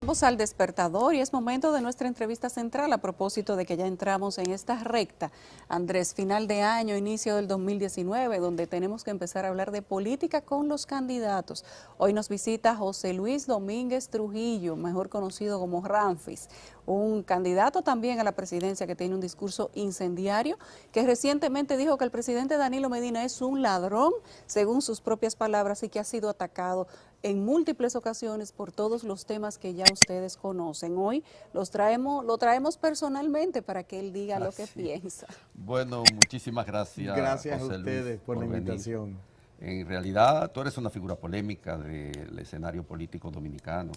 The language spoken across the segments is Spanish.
Vamos al despertador y es momento de nuestra entrevista central a propósito de que ya entramos en esta recta, Andrés, final de año, inicio del 2019, donde tenemos que empezar a hablar de política con los candidatos. Hoy nos visita José Luis Domínguez Trujillo, mejor conocido como Ramfis, un candidato también a la presidencia que tiene un discurso incendiario, que recientemente dijo que el presidente Danilo Medina es un ladrón, según sus propias palabras, y que ha sido atacado en múltiples ocasiones por todos los temas que ya ustedes conocen. Hoy lo traemos personalmente para que él diga lo que Así. piensa. Bueno, muchísimas gracias, Gracias a José Luis, ustedes por la por venir. invitación. En realidad, tú eres una figura polémica del escenario político dominicano.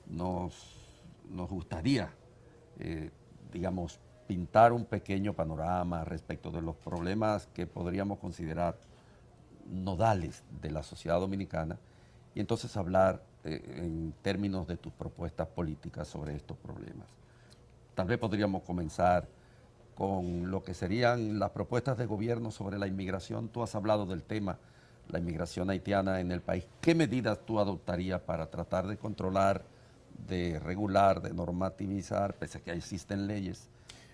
Nos gustaría, digamos, pintar un pequeño panorama respecto de los problemas que podríamos considerar nodales de la sociedad dominicana y entonces hablar en términos de tus propuestas políticas sobre estos problemas. Tal vez podríamos comenzar con lo que serían las propuestas de gobierno sobre la inmigración. Tú has hablado del tema, la inmigración haitiana en el país. ¿Qué medidas tú adoptarías para tratar de controlar, de regular, de normativizar, pese a que existen leyes,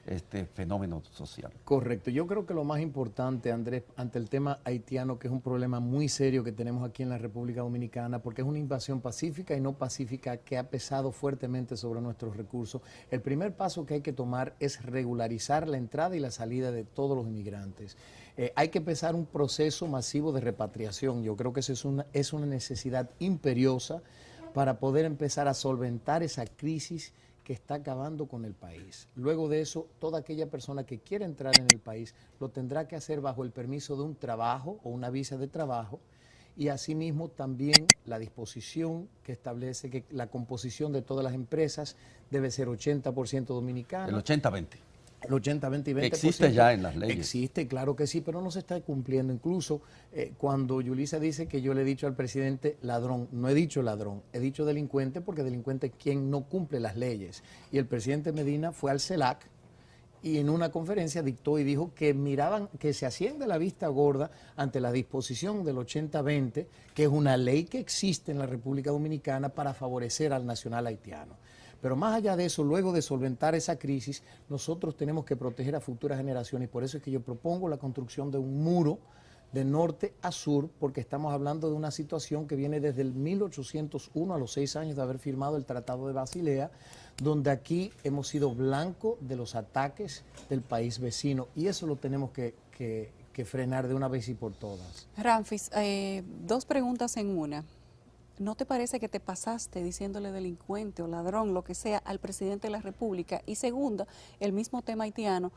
este fenómeno social? Correcto. Yo creo que lo más importante, Andrés, ante el tema haitiano, que es un problema muy serio que tenemos aquí en la República Dominicana, porque es una invasión pacífica y no pacífica que ha pesado fuertemente sobre nuestros recursos, el primer paso que hay que tomar es regularizar la entrada y la salida de todos los inmigrantes. Hay que empezar un proceso masivo de repatriación. Yo creo que eso es una necesidad imperiosa para poder empezar a solventar esa crisis que está acabando con el país. Luego de eso, toda aquella persona que quiera entrar en el país lo tendrá que hacer bajo el permiso de un trabajo o una visa de trabajo y asimismo también la disposición que establece que la composición de todas las empresas debe ser 80% dominicana. El 80-20. El 80, 20 y 20%. Existe ya en las leyes. Existe, claro que sí, pero no se está cumpliendo. Incluso cuando Yulisa dice que yo le he dicho al presidente ladrón, no he dicho ladrón, he dicho delincuente porque delincuente es quien no cumple las leyes. Y el presidente Medina fue al CELAC y en una conferencia dictó y dijo que miraban, que se hacían de la vista gorda ante la disposición del 80-20, que es una ley que existe en la República Dominicana para favorecer al nacional haitiano. Pero más allá de eso, luego de solventar esa crisis, nosotros tenemos que proteger a futuras generaciones. Por eso es que yo propongo la construcción de un muro de norte a sur, porque estamos hablando de una situación que viene desde el 1801, a los 6 años de haber firmado el Tratado de Basilea, donde aquí hemos sido blanco de los ataques del país vecino. Y eso lo tenemos que frenar de una vez y por todas. Ramfis, dos preguntas en una. ¿No te parece que te pasaste diciéndole delincuente o ladrón, lo que sea, al presidente de la República? Y segunda, el mismo tema haitiano,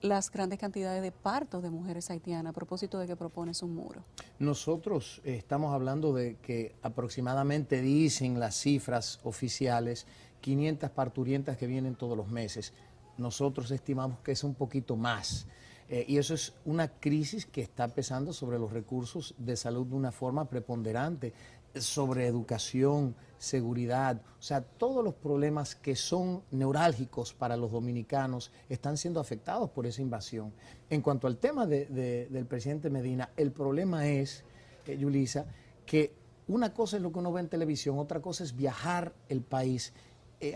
las grandes cantidades de partos de mujeres haitianas, a propósito de que propones un muro. Nosotros estamos hablando de que aproximadamente dicen las cifras oficiales 500 parturientas que vienen todos los meses. Nosotros estimamos que es un poquito más. Y eso es una crisis que está pesando sobre los recursos de salud de una forma preponderante, sobre educación, seguridad, o sea, todos los problemas que son neurálgicos para los dominicanos están siendo afectados por esa invasión. En cuanto al tema del presidente Medina, el problema es, Yulisa, que una cosa es lo que uno ve en televisión, otra cosa es viajar el país,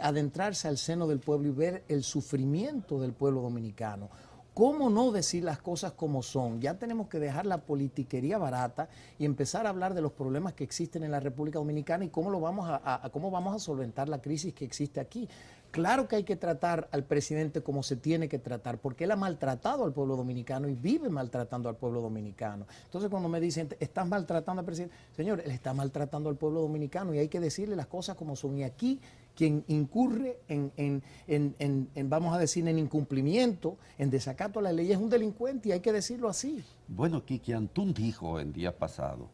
adentrarse al seno del pueblo y ver el sufrimiento del pueblo dominicano. ¿Cómo no decir las cosas como son? Ya tenemos que dejar la politiquería barata y empezar a hablar de los problemas que existen en la República Dominicana y cómo vamos a solventar la crisis que existe aquí. Claro que hay que tratar al presidente como se tiene que tratar, porque él ha maltratado al pueblo dominicano y vive maltratando al pueblo dominicano. Entonces cuando me dicen, estás maltratando al presidente, señor, él está maltratando al pueblo dominicano y hay que decirle las cosas como son. Y aquí quien incurre vamos a decir, en incumplimiento, en desacato a la ley, es un delincuente y hay que decirlo así. Bueno, Kiki Antún dijo en días pasados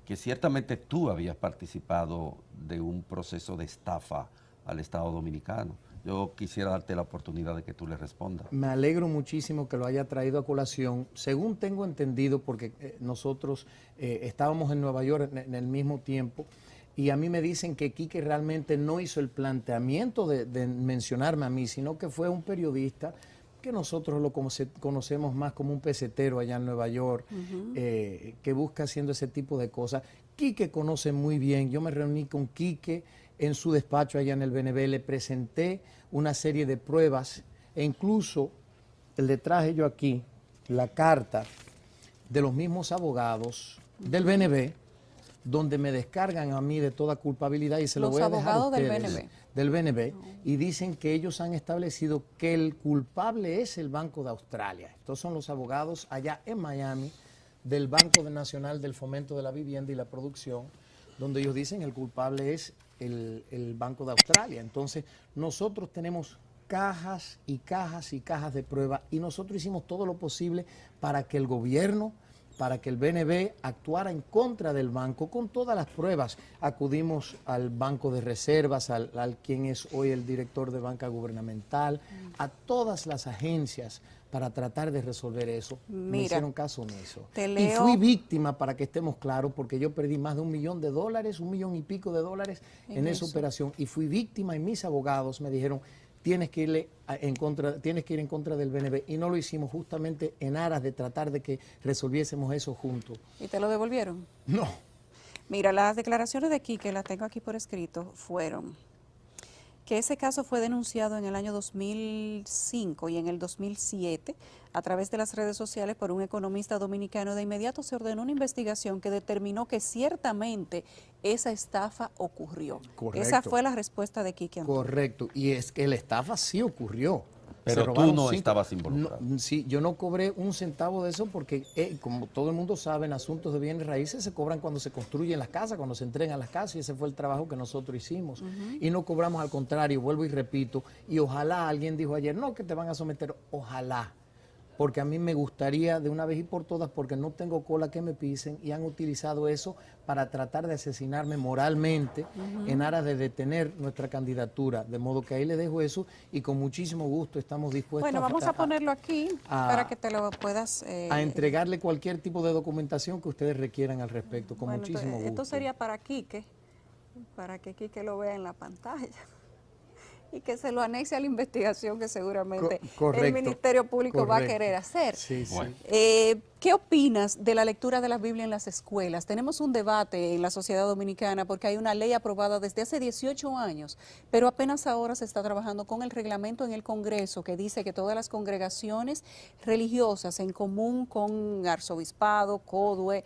que ciertamente tú habías participado de un proceso de estafa al Estado Dominicano. Yo quisiera darte la oportunidad de que tú le respondas. Me alegro muchísimo que lo haya traído a colación. Según tengo entendido, porque nosotros estábamos en Nueva York en el mismo tiempo, y a mí me dicen que Quique realmente no hizo el planteamiento de mencionarme a mí, sino que fue un periodista que nosotros lo conocemos más como un pesetero allá en Nueva York, que busca haciendo ese tipo de cosas. Quique conoce muy bien, yo me reuní con Quique en su despacho allá en el BNB, le presenté una serie de pruebas e incluso le traje yo aquí la carta de los mismos abogados del BNB, donde me descargan a mí de toda culpabilidad y se lo voy a dejar a ustedes. Del BNB, y dicen que ellos han establecido que el culpable es el Banco de Australia. Estos son los abogados allá en Miami del Banco Nacional del Fomento de la Vivienda y la Producción, donde ellos dicen el culpable es el Banco de Australia. Entonces, nosotros tenemos cajas y cajas y cajas de prueba y nosotros hicimos todo lo posible para que el gobierno, para que el BNB actuara en contra del banco con todas las pruebas. Acudimos al Banco de Reservas, al quien es hoy el director de banca gubernamental, a todas las agencias para tratar de resolver eso. Mira, me hicieron caso omiso. Y fui víctima, para que estemos claros, porque yo perdí más de $1 millón, $1 millón y pico en esa operación, y fui víctima y mis abogados me dijeron, tienes que ir en contra del BNB, y no lo hicimos justamente en aras de tratar de que resolviésemos eso juntos. ¿Y te lo devolvieron? No. Mira, las declaraciones de Quique, las tengo aquí por escrito, fueron que ese caso fue denunciado en el año 2005 y en el 2007 a través de las redes sociales por un economista dominicano. De inmediato se ordenó una investigación que determinó que ciertamente esa estafa ocurrió. Correcto. Esa fue la respuesta de Quique Antonio. Correcto, y es que la estafa sí ocurrió. Pero tú no estabas involucrado. Sí, yo no cobré un centavo de eso porque, como todo el mundo sabe, en asuntos de bienes raíces se cobran cuando se construyen las casas, cuando se entregan las casas, y ese fue el trabajo que nosotros hicimos. Y no cobramos, al contrario, vuelvo y repito, y ojalá, alguien dijo ayer, no, que te van a someter, ojalá. Porque a mí me gustaría de una vez y por todas, porque no tengo cola que me pisen, y han utilizado eso para tratar de asesinarme moralmente en aras de detener nuestra candidatura. De modo que ahí le dejo eso y con muchísimo gusto estamos dispuestos vamos a ponerlo aquí para que te lo puedas... a entregarle cualquier tipo de documentación que ustedes requieran al respecto, con muchísimo gusto. Esto sería para Quique, para que Quique lo vea en la pantalla. Y que se lo anexe a la investigación que seguramente el Ministerio Público va a querer hacer. Sí, sí. Bueno. ¿Qué opinas de la lectura de la Biblia en las escuelas? Tenemos un debate en la sociedad dominicana porque hay una ley aprobada desde hace 18 años, pero apenas ahora se está trabajando con el reglamento en el Congreso que dice que todas las congregaciones religiosas en común con Arzobispado, CODUE,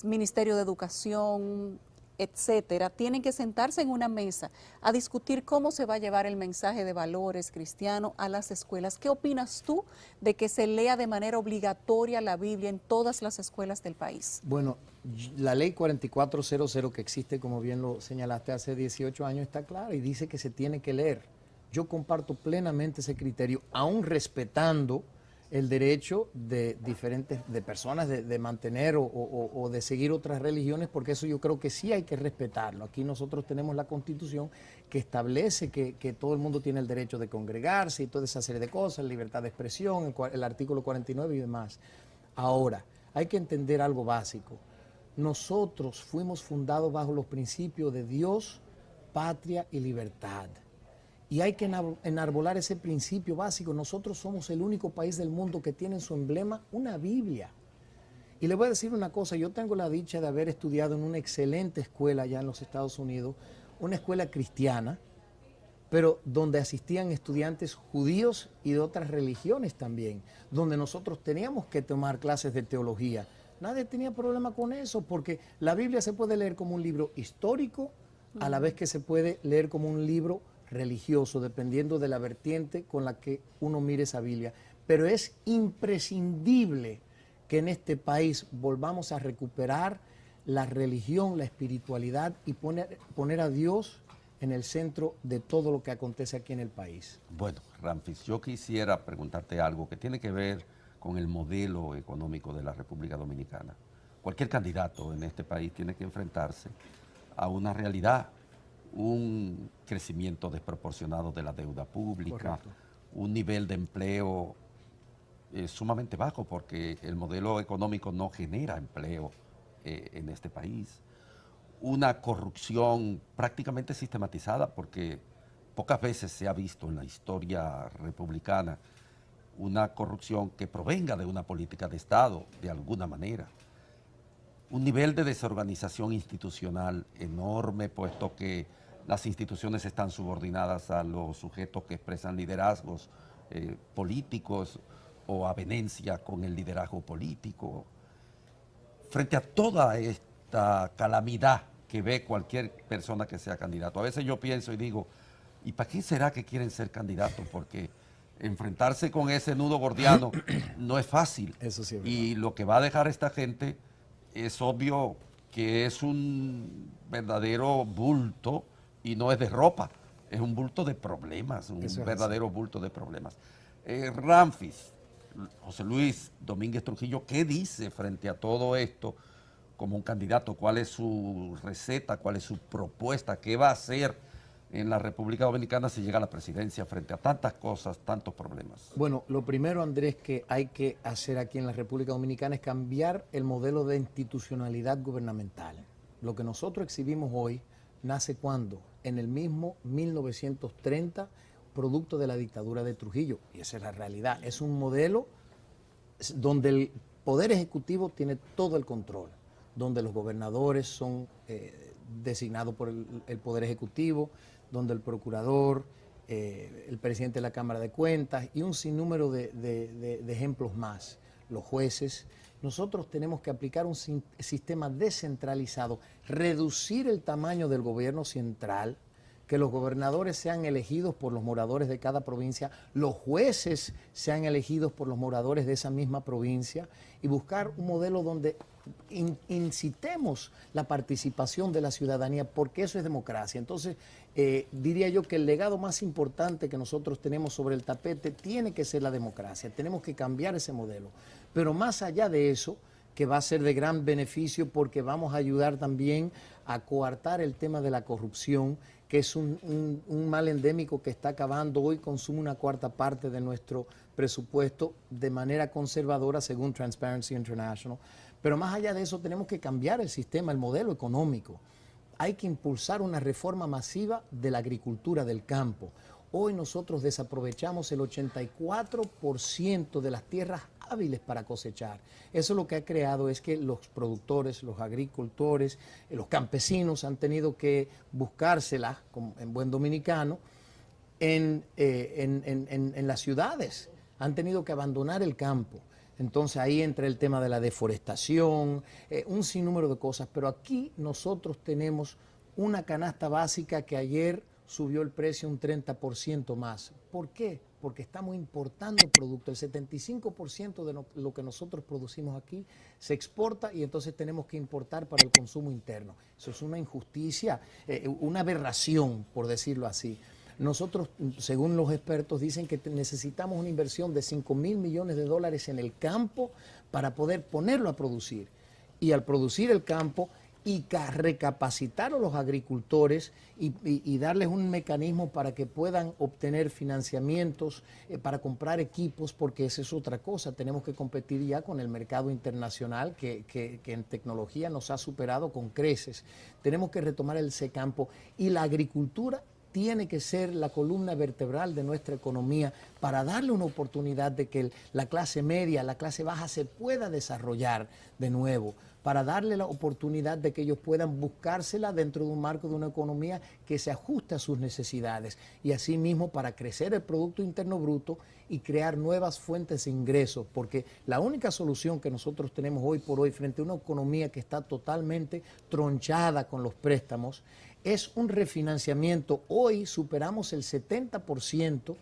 Ministerio de Educación, etcétera, tienen que sentarse en una mesa a discutir cómo se va a llevar el mensaje de valores cristianos a las escuelas. ¿Qué opinas tú de que se lea de manera obligatoria la Biblia en todas las escuelas del país? Bueno, la ley 4400 que existe, como bien lo señalaste, hace 18 años, está clara y dice que se tiene que leer. Yo comparto plenamente ese criterio, aún respetando el derecho de diferentes personas de mantener o de seguir otras religiones, porque eso yo creo que sí hay que respetarlo. Aquí nosotros tenemos la Constitución que establece que todo el mundo tiene el derecho de congregarse y toda esa serie de cosas, libertad de expresión, el artículo 49 y demás. Ahora, hay que entender algo básico. Nosotros fuimos fundados bajo los principios de Dios, patria y libertad. Y hay que enarbolar ese principio básico. Nosotros somos el único país del mundo que tiene en su emblema una Biblia. Y le voy a decir una cosa, yo tengo la dicha de haber estudiado en una excelente escuela allá en los Estados Unidos, una escuela cristiana, pero donde asistían estudiantes judíos y de otras religiones también, donde nosotros teníamos que tomar clases de teología. Nadie tenía problema con eso, porque la Biblia se puede leer como un libro histórico, a la vez que se puede leer como un libro religioso, dependiendo de la vertiente con la que uno mire esa Biblia. Pero es imprescindible que en este país volvamos a recuperar la religión, la espiritualidad y poner a Dios en el centro de todo lo que acontece aquí en el país. Bueno, Ramfis, yo quisiera preguntarte algo que tiene que ver con el modelo económico de la República Dominicana. Cualquier candidato en este país tiene que enfrentarse a una realidad, un crecimiento desproporcionado de la deuda pública, correcto, un nivel de empleo sumamente bajo porque el modelo económico no genera empleo en este país, una corrupción prácticamente sistematizada porque pocas veces se ha visto en la historia republicana una corrupción que provenga de una política de Estado de alguna manera. Un nivel de desorganización institucional enorme, puesto que las instituciones están subordinadas a los sujetos que expresan liderazgos políticos o avenencia con el liderazgo político. Frente a toda esta calamidad que ve cualquier persona que sea candidato, a veces yo pienso y digo, ¿y para qué será que quieren ser candidatos? Porque enfrentarse con ese nudo gordiano no es fácil. Eso sí es verdad. Y lo que va a dejar esta gente es obvio que es un verdadero bulto y no es de ropa, es un bulto de problemas, un verdadero bulto de problemas. Ramfis, José Luis Domínguez Trujillo, ¿qué dice frente a todo esto como un candidato? ¿Cuál es su receta? ¿Cuál es su propuesta? ¿Qué va a hacer en la República Dominicana si llega a la presidencia frente a tantas cosas, tantos problemas? Bueno, lo primero, Andrés, que hay que hacer aquí en la República Dominicana es cambiar el modelo de institucionalidad gubernamental. Lo que nosotros exhibimos hoy nace ¿cuándo? En el mismo 1930, producto de la dictadura de Trujillo. Y esa es la realidad. Es un modelo donde el Poder Ejecutivo tiene todo el control, donde los gobernadores son designados por el Poder Ejecutivo, donde el procurador, el presidente de la Cámara de Cuentas y un sinnúmero de ejemplos más, los jueces. Nosotros tenemos que aplicar un sistema descentralizado, reducir el tamaño del gobierno central, que los gobernadores sean elegidos por los moradores de cada provincia, los jueces sean elegidos por los moradores de esa misma provincia y buscar un modelo donde incitemos la participación de la ciudadanía, porque eso es democracia. Entonces, diría yo que el legado más importante que nosotros tenemos sobre el tapete tiene que ser la democracia. Tenemos que cambiar ese modelo. Pero más allá de eso, que va a ser de gran beneficio porque vamos a ayudar también a coartar el tema de la corrupción, que es un mal endémico que está acabando. Hoy consume una cuarta parte de nuestro presupuesto de manera conservadora, según Transparency International. Pero más allá de eso, tenemos que cambiar el sistema, el modelo económico. Hay que impulsar una reforma masiva de la agricultura del campo. Hoy nosotros desaprovechamos el 84% de las tierras hábiles para cosechar. Eso lo que ha creado es que los productores, los agricultores, los campesinos han tenido que buscárselas, en buen dominicano, en las ciudades. Han tenido que abandonar el campo. Entonces ahí entra el tema de la deforestación, un sinnúmero de cosas. Pero aquí nosotros tenemos una canasta básica que ayer subió el precio un 30% más. ¿Por qué? Porque estamos importando productos. El 75% de lo que nosotros producimos aquí se exporta y entonces tenemos que importar para el consumo interno. Eso es una injusticia, una aberración, por decirlo así. Nosotros, según los expertos, dicen que necesitamos una inversión de 5.000 millones de dólares en el campo para poder ponerlo a producir. Y al producir el campo y recapacitar a los agricultores y darles un mecanismo para que puedan obtener financiamientos para comprar equipos, porque esa es otra cosa. Tenemos que competir ya con el mercado internacional que en tecnología nos ha superado con creces. Tenemos que retomar ese campo y la agricultura tiene que ser la columna vertebral de nuestra economía para darle una oportunidad de que la clase media, la clase baja se pueda desarrollar de nuevo, para darle la oportunidad de que ellos puedan buscársela dentro de un marco de una economía que se ajuste a sus necesidades y asimismo para crecer el Producto Interno Bruto y crear nuevas fuentes de ingresos, porque la única solución que nosotros tenemos hoy por hoy frente a una economía que está totalmente tronchada con los préstamos es un refinanciamiento. Hoy superamos el 70%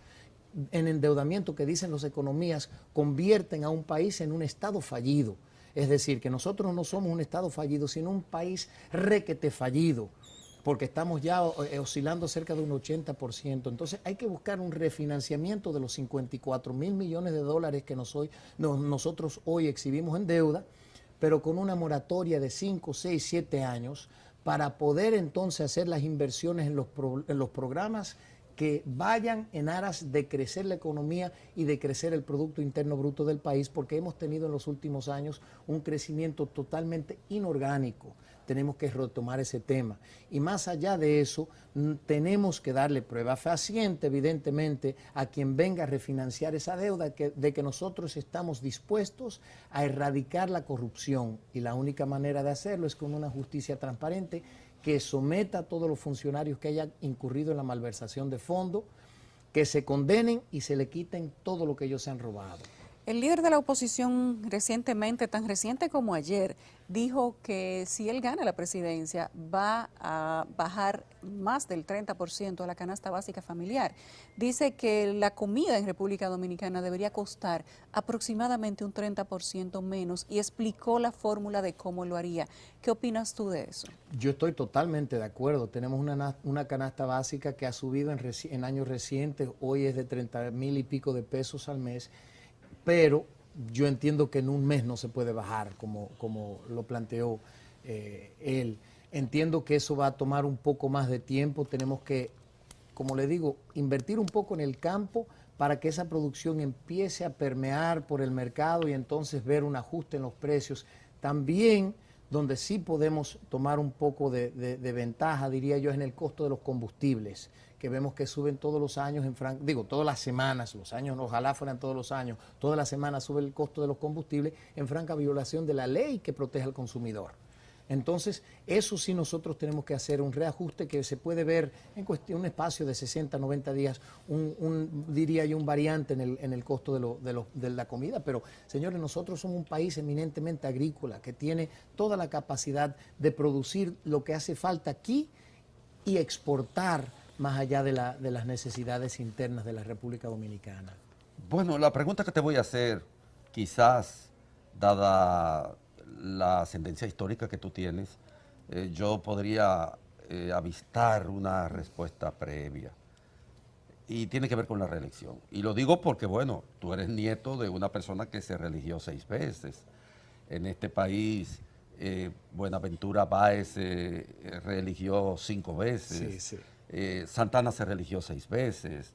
en endeudamiento que dicen las economías convierten a un país en un estado fallido. Es decir, que nosotros no somos un estado fallido, sino un país requete fallido, porque estamos ya oscilando cerca de un 80%. Entonces hay que buscar un refinanciamiento de los 54.000 millones de dólares que nosotros hoy exhibimos en deuda, pero con una moratoria de 5, 6, 7 años, para poder entonces hacer las inversiones en los programas que vayan en aras de crecer la economía y de crecer el Producto Interno Bruto del país, porque hemos tenido en los últimos años un crecimiento totalmente inorgánico. Tenemos que retomar ese tema. Y más allá de eso, tenemos que darle prueba fehaciente, evidentemente, a quien venga a refinanciar esa deuda, de que nosotros estamos dispuestos a erradicar la corrupción. Y la única manera de hacerlo es con una justicia transparente que someta a todos los funcionarios que hayan incurrido en la malversación de fondos, que se condenen y se le quiten todo lo que ellos se han robado. El líder de la oposición recientemente, tan reciente como ayer, dijo que si él gana la presidencia va a bajar más del 30% a la canasta básica familiar. Dice que la comida en República Dominicana debería costar aproximadamente un 30% menos y explicó la fórmula de cómo lo haría. ¿Qué opinas tú de eso? Yo estoy totalmente de acuerdo. Tenemos una canasta básica que ha subido en años recientes, hoy es de 30,000 y pico de pesos al mes, pero yo entiendo que en un mes no se puede bajar como lo planteó él. Entiendo que eso va a tomar un poco más de tiempo, tenemos que, como le digo, invertir un poco en el campo para que esa producción empiece a permear por el mercado y entonces ver un ajuste en los precios. También donde sí podemos tomar un poco de ventaja, diría yo, es en el costo de los combustibles, que vemos que suben todos los años, todas las semanas, los años ojalá fueran todos los años, todas las semanas sube el costo de los combustibles en franca violación de la ley que protege al consumidor. Entonces, eso sí nosotros tenemos que hacer un reajuste que se puede ver en cuestión, un espacio de 60, 90 días, diría yo, un variante en el costo de la comida. Pero, señores, nosotros somos un país eminentemente agrícola que tiene toda la capacidad de producir lo que hace falta aquí y exportar más allá de las necesidades internas de la República Dominicana. Bueno, la pregunta que te voy a hacer, quizás, dada la ascendencia histórica que tú tienes, yo podría avistar una respuesta previa. Y tiene que ver con la reelección. Y lo digo porque, bueno, tú eres nieto de una persona que se religió 6 veces. En este país, Buenaventura Báez se religió 5 veces. Sí, sí. Santana se religió 6 veces.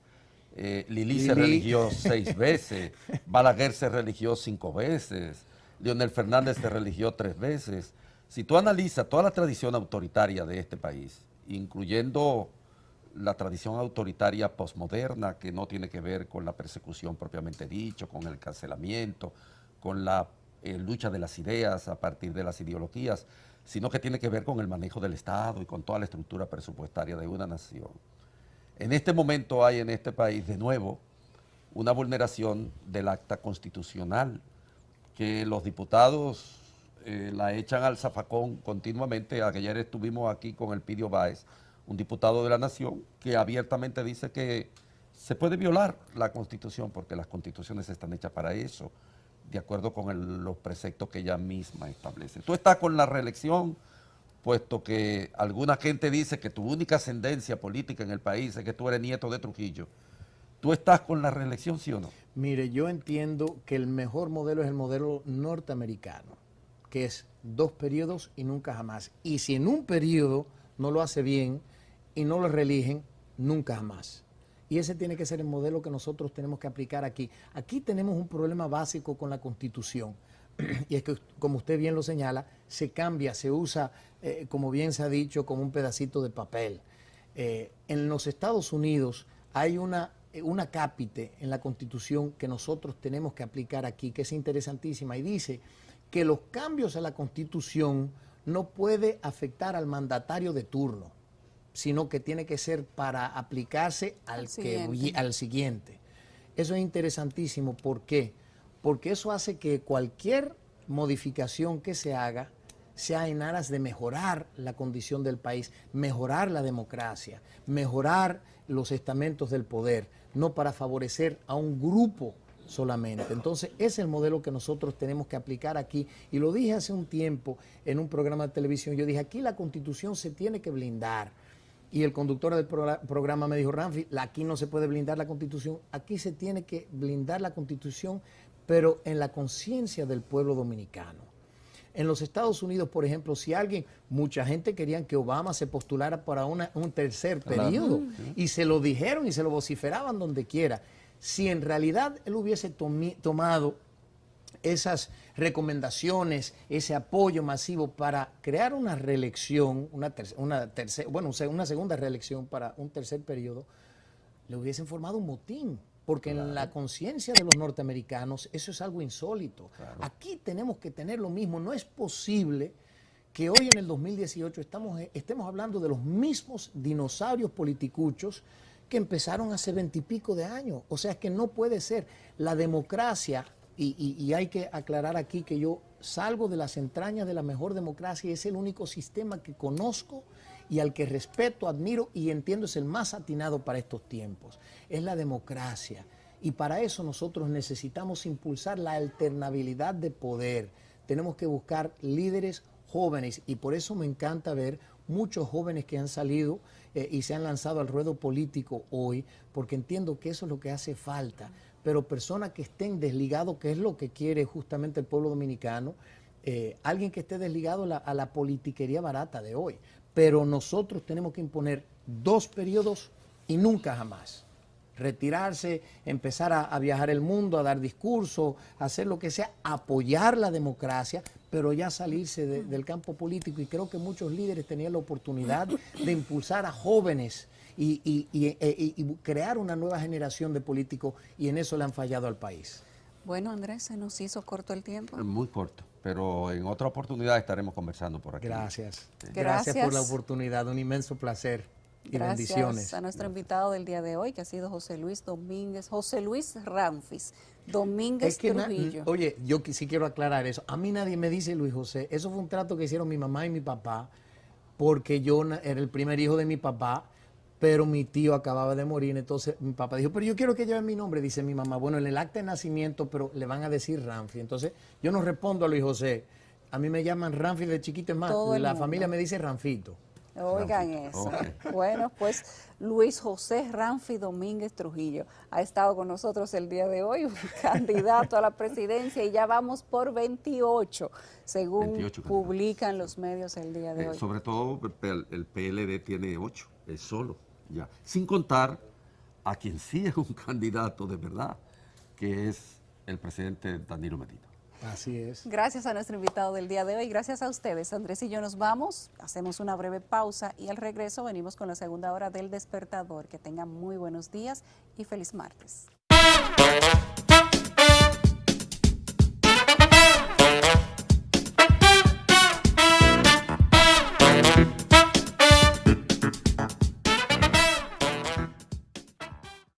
Lili se religió 6 veces. Balaguer se religió 5 veces. Leonel Fernández se religió 3 veces. Si tú analizas toda la tradición autoritaria de este país, incluyendo la tradición autoritaria posmoderna, que no tiene que ver con la persecución propiamente dicho, con el cancelamiento, con la lucha de las ideas a partir de las ideologías, sino que tiene que ver con el manejo del Estado y con toda la estructura presupuestaria de una nación. En este momento hay en este país, de nuevo, una vulneración del acta constitucional, que los diputados la echan al zafacón continuamente. Ayer estuvimos aquí con Elpidio Báez, un diputado de la Nación, que abiertamente dice que se puede violar la Constitución porque las constituciones están hechas para eso, de acuerdo con los preceptos que ella misma establece. Tú estás con la reelección, puesto que alguna gente dice que tu única ascendencia política en el país es que tú eres nieto de Trujillo. ¿Tú estás con la reelección, sí o no? Mire, yo entiendo que el mejor modelo es el modelo norteamericano, que es 2 periodos y nunca jamás. Y si en un periodo no lo hace bien y no lo reeligen, nunca jamás. Y ese tiene que ser el modelo que nosotros tenemos que aplicar aquí. Aquí tenemos un problema básico con la Constitución. Y es que, como usted bien lo señala, se cambia, se usa, como bien se ha dicho, como un pedacito de papel. En los Estados Unidos hay una cápite en la Constitución que nosotros tenemos que aplicar aquí, que es interesantísima, y dice que los cambios a la Constitución no puede afectar al mandatario de turno, sino que tiene que ser para aplicarse al siguiente. Eso es interesantísimo. ¿Por qué? Porque eso hace que cualquier modificación que se haga sea en aras de mejorar la condición del país, mejorar la democracia, mejorar los estamentos del poder, no para favorecer a un grupo solamente. Entonces, ese es el modelo que nosotros tenemos que aplicar aquí. Y lo dije hace un tiempo en un programa de televisión. Yo dije, aquí la Constitución se tiene que blindar. Y el conductor del programa me dijo, Ramfi, aquí no se puede blindar la Constitución. Aquí se tiene que blindar la Constitución, pero en la conciencia del pueblo dominicano. En los Estados Unidos, por ejemplo, mucha gente quería que Obama se postulara para un tercer periodo, y se lo dijeron y se lo vociferaban donde quiera. Si en realidad él hubiese tomado esas recomendaciones, ese apoyo masivo para crear una reelección, una segunda reelección para un tercer periodo, le hubiesen formado un motín. Porque en la conciencia de los norteamericanos eso es algo insólito. Aquí tenemos que tener lo mismo. No es posible que hoy en el 2018 estemos hablando de los mismos dinosaurios politicuchos que empezaron hace 20 y pico de años. O sea, que no puede ser. La democracia, y hay que aclarar aquí que yo salgo de las entrañas de la mejor democracia y es el único sistema que conozco y al que respeto, admiro y entiendo es el más atinado para estos tiempos. Es la democracia. Y para eso nosotros necesitamos impulsar la alternabilidad de poder. Tenemos que buscar líderes jóvenes y por eso me encanta ver muchos jóvenes que han salido y se han lanzado al ruedo político hoy, porque entiendo que eso es lo que hace falta. Pero personas que estén desligados, que es lo que quiere justamente el pueblo dominicano, alguien que esté desligado a la politiquería barata de hoy. Pero nosotros tenemos que imponer 2 periodos y nunca jamás. Retirarse, empezar a viajar el mundo, a dar discursos, hacer lo que sea, apoyar la democracia, pero ya salirse del campo político. Y creo que muchos líderes tenían la oportunidad de impulsar a jóvenes y crear una nueva generación de políticos, y en eso le han fallado al país. Bueno, Andrés, se nos hizo corto el tiempo. Muy corto, pero en otra oportunidad estaremos conversando por aquí. Gracias. Sí. Gracias por la oportunidad, un inmenso placer. Y gracias bendiciones. A nuestro invitado del día de hoy, que ha sido José Luis Ramfis Domínguez Trujillo. Oye, yo sí quiero aclarar eso. A mí nadie me dice Luis José. Eso fue un trato que hicieron mi mamá y mi papá, porque yo era el primer hijo de mi papá, pero mi tío acababa de morir. Entonces mi papá dijo, pero yo quiero que lleven mi nombre. Dice mi mamá, bueno, en el acta de nacimiento, pero le van a decir Ramfis. Entonces yo no respondo a Luis José. A mí me llaman Ramfis de chiquito, es más, la familia me dice Ranfito. Oigan eso. Okay. Bueno, pues Luis José Ramfis Domínguez Trujillo ha estado con nosotros el día de hoy, un candidato a la presidencia, y ya vamos por 28, según 28 publican los medios el día de hoy. Sobre todo el PLD tiene 8, es solo, ya. Sin contar a quien sí es un candidato de verdad, que es el presidente Danilo Medina. Así es. Gracias a nuestro invitado del día de hoy, gracias a ustedes. Andrés y yo nos vamos, hacemos una breve pausa y al regreso venimos con la segunda hora del Despertador. Que tengan muy buenos días y feliz martes.